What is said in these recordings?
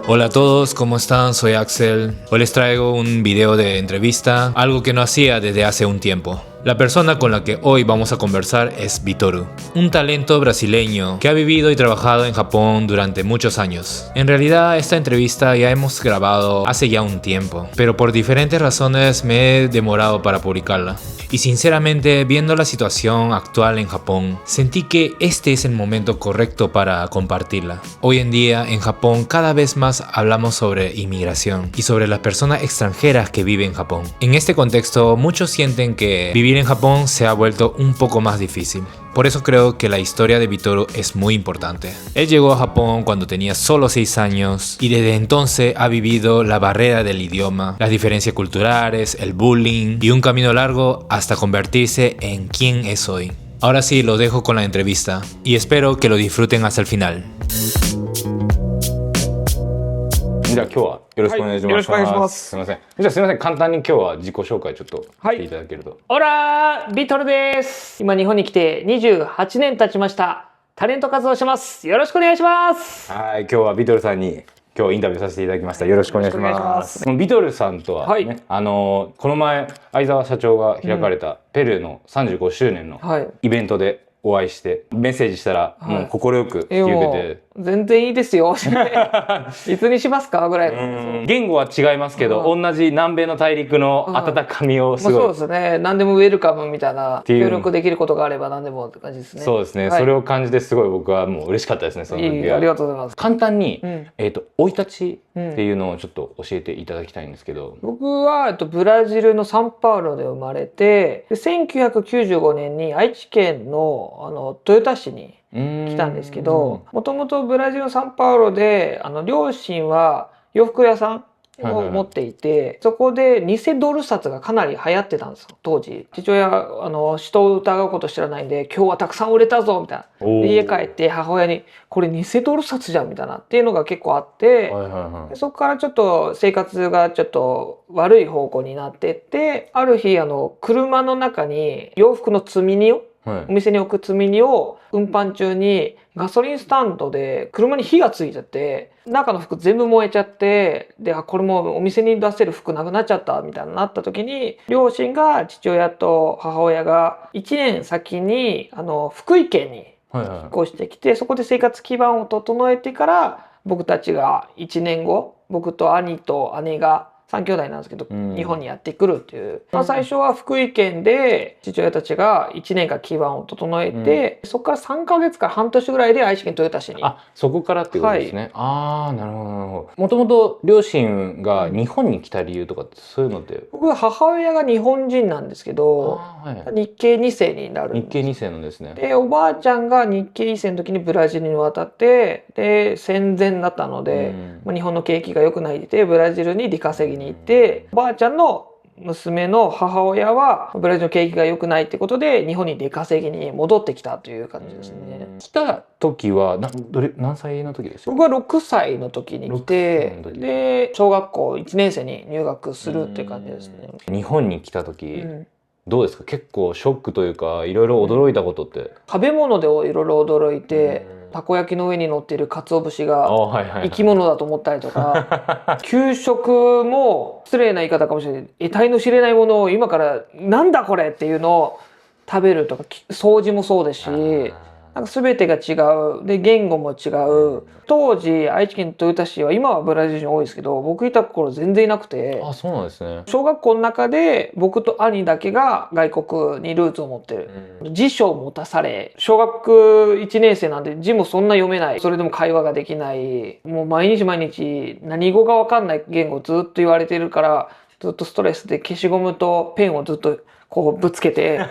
Hola a todos, ¿cómo están? Soy Axel. Hoy les traigo un video de entrevista, algo que no hacía desde hace un tiempo. La persona con la que hoy vamos a conversar es Vitoru, un talento brasileño que ha vivido y trabajado en Japón durante muchos años. En realidad esta entrevista ya hemos grabado hace ya un tiempo, pero por diferentes razones me he demorado para publicarla. Y sinceramente, viendo la situación actual en Japón, sentí que este es el momento correcto para compartirla. Hoy en día en Japón cada vez más hablamos sobre inmigración y sobre las personas extranjeras que viven en Japón. En este contexto, muchos sienten que vivir en Japón se ha vuelto un poco más difícil. Por eso creo que la historia de Vitoru es muy importante. Él llegó a Japón cuando tenía solo 6 años y desde entonces ha vivido la barrera del idioma, las diferencias culturales, el bullying y un camino largo hasta convertirse en quien es hoy. Ahora sí, los dejo con la entrevista y espero que lo disfruten hasta el final. じゃあ今日はよろしくお願いします。よろしくお願いします。すみません。じゃあすみません。簡単に今日は自己紹介ちょっとしていただけると。オラービトルです。今日本に来て28年経ちました。タレント活動してます。よろしくお願いします。はい。今日はビトルさんに今日インタビューさせていただきました。よろしくお願いします。このビトルさんとはね、この前相沢社長が開かれたペルーの35周年のイベントでお会いしてメッセージしたらもう快く引き受けて。全然いいですよ。いつにしますかぐらいの。言語は違いますけど、同じ南米の大陸の温かみをすごい。そうですね。何でもウェルカムみたいな、協力できることがあれば何でもって感じですね。そうですね。それを感じてすごい僕はもう嬉しかったですね。その時は。ありがとうございます。簡単に生い立ちっていうのをちょっと教えていただきたいんですけど。僕はブラジルのサンパウロで生まれて、1995年に愛知県の豊田市に来たんですけど、もともとブラジルのサンパウロで両親は洋服屋さんを持っていて、そこで偽ドル札がかなり流行ってたんですよ当時。父親人を疑うこと知らないんで、今日はたくさん売れたぞみたいな。で家帰って母親にこれ偽ドル札じゃんみたいなっていうのが結構あって、そこからちょっと生活がちょっと悪い方向になってって、ある日車の中に洋服の積み荷をお店に置く積み荷を運搬中にガソリンスタンドで車に火がついちゃって、中の服全部燃えちゃって、でこれもうお店に出せる服なくなっちゃったみたいになった時に、両親が父親と母親が1年先に福井県に引っ越してきて、そこで生活基盤を整えてから僕たちが1年後、僕と兄と姉が3兄弟なんですけど、日本にやってくるっていう。最初は福井県で父親たちが1年間基盤を整えて、そこから3ヶ月から半年ぐらいで愛知県豊田市に。あ、そこからっていうことですね。ああ、なるほどなるほど。もともと両親が日本に来た理由とかってそういうのって？僕は母親が日本人なんですけど、日系2世になるんです。日系2世なんですね。で、おばあちゃんが日系2世の時にブラジルに渡って、で、戦前だったので、日本の景気が良くないで、ブラジルに出稼ぎに行って、おばあちゃんの娘の母親はブラジルの景気が良くないってことで日本に出稼ぎに戻ってきたという感じですね。来た時は何歳の時ですか？僕は6歳の時に来て、で小学校1年生に入学するっていう感じですね。日本に来た時、どうですか？結構ショックというかいろいろ驚いたことって？食べ物でいろいろ驚いて、たこ焼きの上に乗っている鰹節が生き物だと思ったりとか、給食も失礼な言い方かもしれない、得体の知れないものを今からなんだこれっていうのを食べるとか、掃除もそうですし、なんか全てが違う。で、言語も違う。当時、愛知県豊田市は、今はブラジル人多いですけど、僕いた頃全然いなくて。あ、そうなんですね。小学校の中で、僕と兄だけが外国にルーツを持ってる。辞書を持たされ、小学1年生なんで字もそんな読めない。それでも会話ができない。もう毎日毎日、何語がわかんない言語をずっと言われてるから、ずっとストレスで消しゴムとペンをずっとこうぶつけて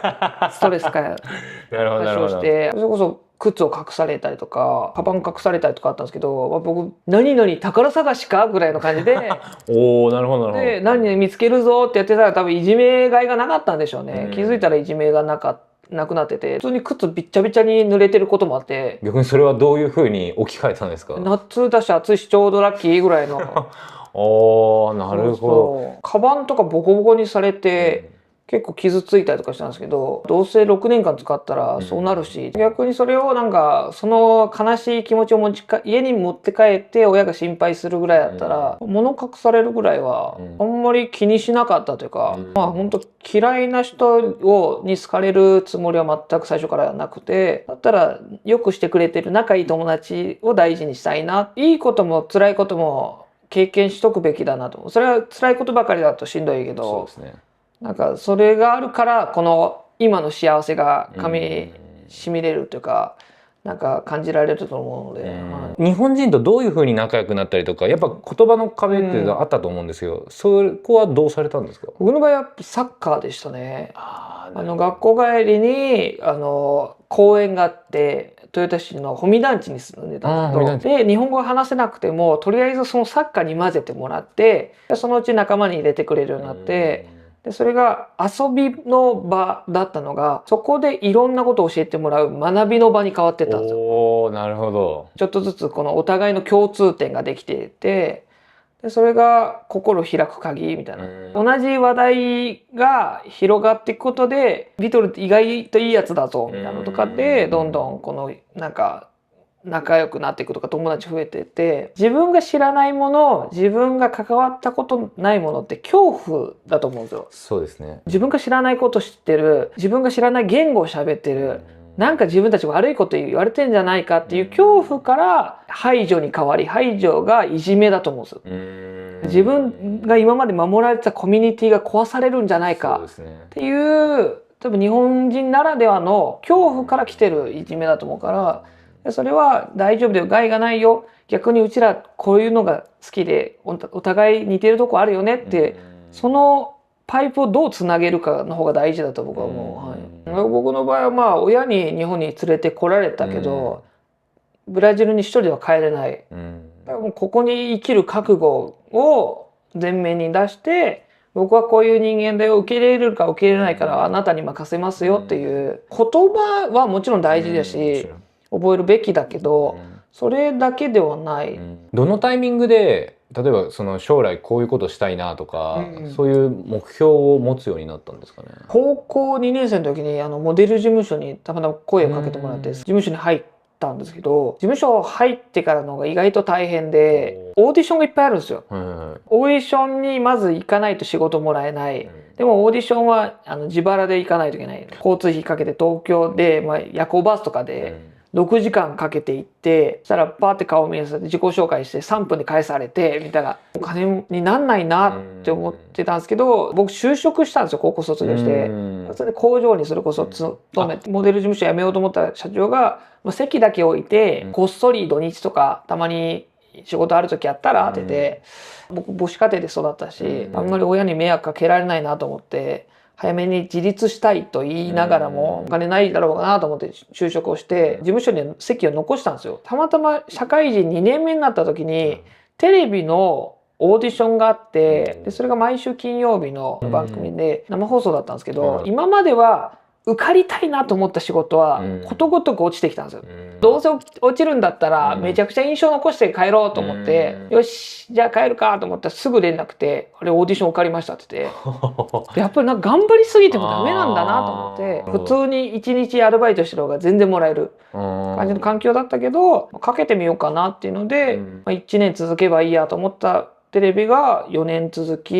ストレスから発症して、それこそ靴を隠されたりとかカバン隠されたりとかあったんですけど、僕何々宝探しかぐらいの感じでおー、なるほどなるほど。で何々見つけるぞってやってたら多分いじめがいがなかったんでしょうね。気づいたらいじめがなくなってて、普通に靴びっちゃびちゃに濡れてることもあって。逆にそれはどういうふうに置き換えたんですか？夏だし暑いしちょうどラッキーぐらいのおー、なるほど。カバンとかボコボコにされて、結構傷ついたりとかしたんですけど、どうせ6年間使ったらそうなるし、逆にそれをなんかその悲しい気持ちを家に持って帰って親が心配するぐらいだったら、物隠されるぐらいはあんまり気にしなかったというか、まあ本当嫌いな人に好かれるつもりは全く最初からなくて、だったらよくしてくれてる仲いい友達を大事にしたいな。いいことも辛いことも経験しとくべきだなと。それは辛いことばかりだとしんどいけど、そうですね。なんかそれがあるからこの今の幸せが噛みしみれるというか、なんか感じられると思うので、日本人とどういうふうに仲良くなったりとか、やっぱ言葉の壁っていうのはあったと思うんですけど、そこはどうされたんですか？僕の場合はサッカーでしたね。学校帰りに公園があって、豊田市の保見団地に住んでたんですけど、で日本語が話せなくてもとりあえずそのサッカーに混ぜてもらって、そのうち仲間に入れてくれるようになって。でそれが遊びの場だったのが、そこでいろんなことを教えてもらう学びの場に変わってったんですよ。おー、なるほど。ちょっとずつこのお互いの共通点ができていて、でそれが心を開く鍵みたいな。同じ話題が広がっていくことで、ビトルって意外といいやつだぞみたいなのとかで、どんどんこのなんか仲良くなっていくとか友達増えてて、自分が知らないもの、自分が関わったことないものって恐怖だと思うんですよ。そうですね。自分が知らないこと知ってる、自分が知らない言語を喋ってる、なんか自分たち悪いこと言われてんじゃないかっていう恐怖から排除に変わり、排除がいじめだと思うんですよ。自分が今まで守られてたコミュニティが壊されるんじゃないかっていう、多分日本人ならではの恐怖から来てるいじめだと思うから、それは大丈夫だよ、害がないよ、逆にうちらこういうのが好きで お互い似てるとこあるよねって、そのパイプをどうつなげるかの方が大事だと僕は思う。僕の場合はまあ親に日本に連れてこられたけど、ブラジルに一人では帰れない。だからもうここに生きる覚悟を前面に出して、僕はこういう人間だよ、受け入れるか受け入れないからあなたに任せますよっていう言葉はもちろん大事だし、覚えるべきだけど、それだけではない。どのタイミングで例えばその将来こういうことしたいなとか、そういう目標を持つようになったんですかね？高校2年生の時にモデル事務所にたまたま声をかけてもらって事務所に入ったんですけど、事務所入ってからの方が意外と大変で、オーディションがいっぱいあるんですよ。オーディションにまず行かないと仕事もらえない。でもオーディションは自腹で行かないといけない。交通費かけて東京で、夜行バスとかで6時間かけて行って、そしたらパーって顔見せて自己紹介して3分で返されてみたいな、お金になんないなって思ってたんですけど、僕就職したんですよ、高校卒業して。それで工場にそれこそ勤めて、モデル事務所辞めようと思った社長が席だけ置いて、こっそり土日とかたまに仕事ある時やったらって言って、僕母子家庭で育ったし、あんまり親に迷惑かけられないなと思って、早めに自立したいと言いながらもお金ないだろうなと思って就職をして事務所に席を残したんですよ。たまたま社会人2年目になった時にテレビのオーディションがあって、でそれが毎週金曜日の番組で生放送だったんですけど、今までは受かりたいなと思った仕事はことごとく落ちてきたんですよ。どうせ落ちるんだったらめちゃくちゃ印象残して帰ろうと思って、よしじゃあ帰るかと思ったらすぐ連絡て、あれオーディション受かりましたって言ってやっぱりなんか頑張りすぎてもダメなんだなと思って、普通に1日アルバイトしてる方が全然もらえる感じの環境だったけど、かけてみようかなっていうので、1年続けばいいやと思ったテレビが4年続き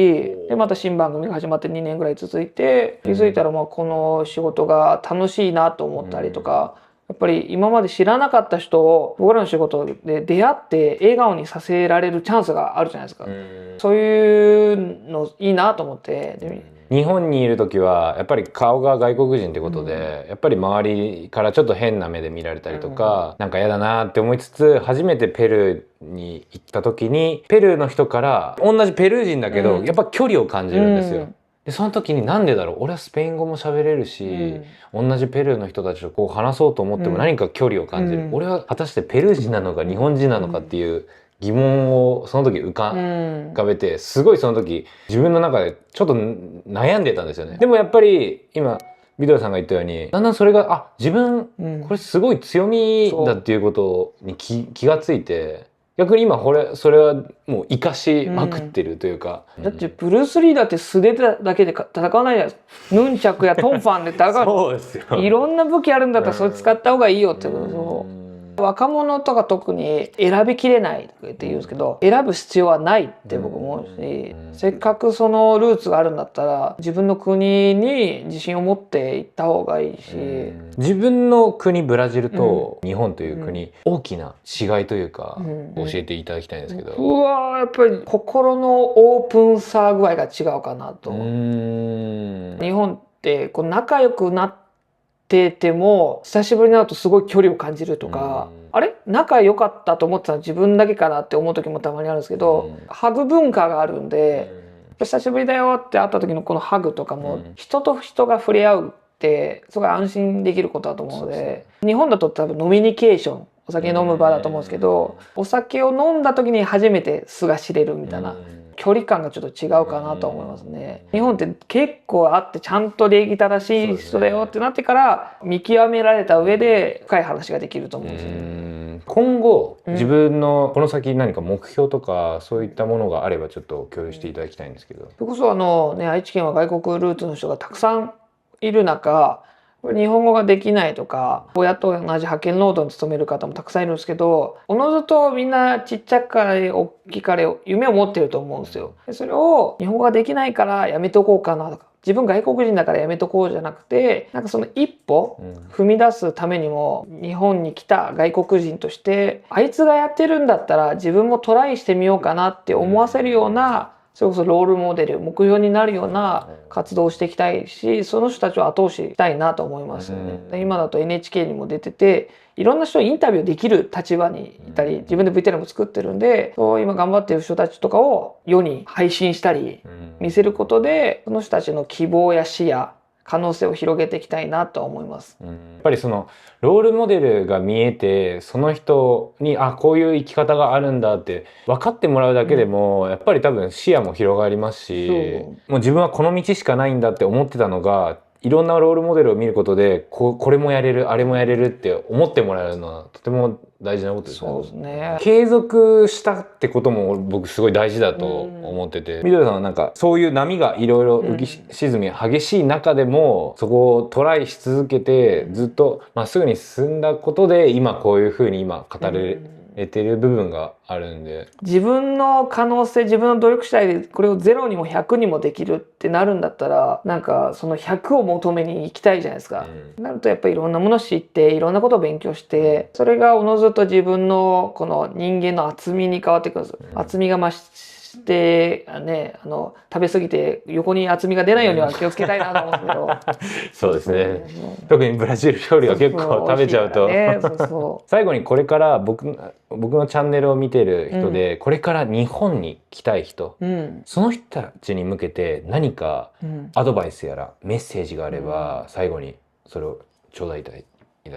で、また新番組が始まって2年ぐらい続いて、気づいたらこの仕事が楽しいなと思ったりとか、やっぱり今まで知らなかった人を僕らの仕事で出会って笑顔にさせられるチャンスがあるじゃないですか。そういうのいいなと思って。日本にいる時はやっぱり顔が外国人ってことで、やっぱり周りからちょっと変な目で見られたりとか、なんか嫌だなって思いつつ、初めてペルーに行った時にペルーの人から同じペルー人だけど、やっぱ距離を感じるんですよ。でその時になんでだろう、俺はスペイン語も喋れるし、同じペルーの人たちとこう話そうと思っても何か距離を感じる、俺は果たしてペルー人なのか日本人なのかっていう疑問をその時浮かべて、すごいその時自分の中でちょっと悩んでたんですよね。でもやっぱり今ビトルさんが言ったように、だんだんそれが自分これすごい強みだっていうことに気がついて、逆に今それはもう生かしまくってるというか、だってブルース・リーだって素手だけで戦わないじゃないですか。ヌンチャクやトンファンで戦う。そうですよ。いろんな武器あるんだったらそれ使った方がいいよってことそう。若者とか特に選びきれないとか言って言うんですけど、選ぶ必要はないって僕思うし、せっかくそのルーツがあるんだったら自分の国に自信を持っていった方がいいし、自分の国ブラジルと日本という国、大きな違いというか教えていただきたいんですけど、僕はやっぱり心のオープンさ具合が違うかなと。日本ってこう仲良くなってても久しぶりに会うとすごい距離を感じるとか、あれ仲良かったと思ってたの自分だけかなって思う時もたまにあるんですけど、ハグ文化があるんで、久しぶりだよって会った時のこのハグとかも、人と人が触れ合うってすごい安心できることだと思うので、日本だと多分ノミニケーション、お酒飲む場だと思うんですけど、お酒を飲んだ時に初めて素が知れるみたいな距離感がちょっと違うかなと思いますね。日本って結構あってちゃんと礼儀正しい人だよってなってから見極められた上で深い話ができると思うんですよね。今後自分のこの先何か目標とかそういったものがあればちょっと共有していただきたいんですけど。それこそ愛知県は外国ルーツの人がたくさんいる中、日本語ができないとか親と同じ派遣労働に勤める方もたくさんいるんですけど、おのずとみんなちっちゃかれ大きかれ夢を持ってると思うんですよ。それを日本語ができないからやめとこうかなとか、自分外国人だからやめとこうじゃなくて、なんかその一歩踏み出すためにも日本に来た外国人としてあいつがやってるんだったら自分もトライしてみようかなって思わせるような、それこそロールモデル、目標になるような活動をしていきたいし、その人たちを後押ししたいなと思いますよね。今だと NHK にも出てて、いろんな人にインタビューできる立場にいたり、自分で VTR も作ってるんで、そう今頑張ってる人たちとかを世に配信したり見せることで、その人たちの希望や視野、可能性を広げていきたいなと思います。やっぱりそのロールモデルが見えて、その人にこういう生き方があるんだって分かってもらうだけでも、やっぱり多分視野も広がりますし、もう自分はこの道しかないんだって思ってたのが、いろんなロールモデルを見ることでこれもやれるあれもやれるって思ってもらえるのはとても大事なことですね。そうですね。継続したってことも僕すごい大事だと思ってて、みどりさんはなんかそういう波がいろいろ浮き沈み激しい中でもそこをトライし続けてずっとまっすぐに進んだことで今こういうふうに今語れてる部分があるんで、自分の可能性、自分の努力次第でこれを0にも100にもできるってなるんだったら、なんかその100を求めに行きたいじゃないですか。なるとやっぱりいろんなものを知っていろんなことを勉強して、それがおのずと自分のこの人間の厚みに変わってくるんです。厚みが増してね、食べ過ぎて横に厚みが出ないようには気をつけたいなと思うんですけどそうですね。特にブラジル料理は結構食べちゃうと最後にこれから僕のチャンネルを見てる人で、これから日本に来たい人、その人たちに向けて何かアドバイスやらメッセージがあれば、最後にそれをちょうだいいた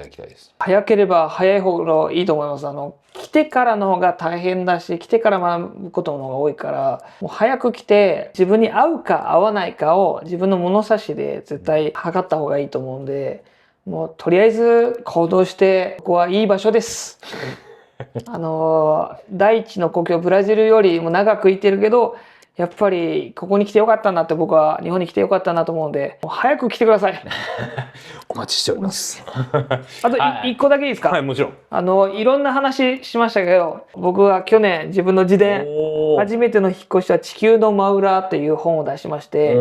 だきたいです。早ければ早いほどいいと思います。来てからの方が大変だし、来てから学ぶことの方が多いから、もう早く来て自分に合うか合わないかを自分の物差しで絶対測った方がいいと思うんで、もうとりあえず行動して、ここはいい場所です。第一の故郷ブラジルよりも長くいてるけど、やっぱりここに来てよかったなって、僕は日本に来てよかったなと思うんで、もう早く来てください。お待ちしております。あと一個だけいいですか？はい、もちろん。いろんな話しましたけど、僕は去年自分の自伝、初めての引っ越しは地球の真裏という本を出しまして、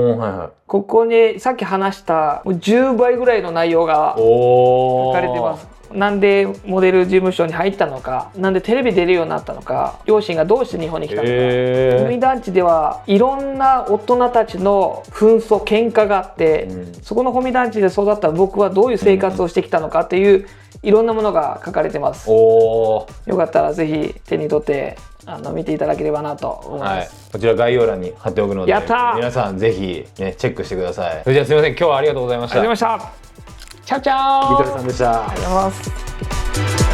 ここにさっき話した10倍ぐらいの内容が書かれてます。なんでモデル事務所に入ったのか、なんでテレビ出るようになったのか、両親がどうして日本に来たのか、保見団地ではいろんな大人たちの紛争喧嘩があって、そこの保見団地で育った僕はどういう生活をしてきたのかっていういろんなものが書かれてます。よかったらぜひ手に取って見ていただければなと思います。こちら概要欄に貼っておくので、皆さんぜひねチェックしてください。それじゃあすみません、今日はありがとうございました。ありがとうございました。チャオチャオ。ビトルさんでした。ありがとうございます。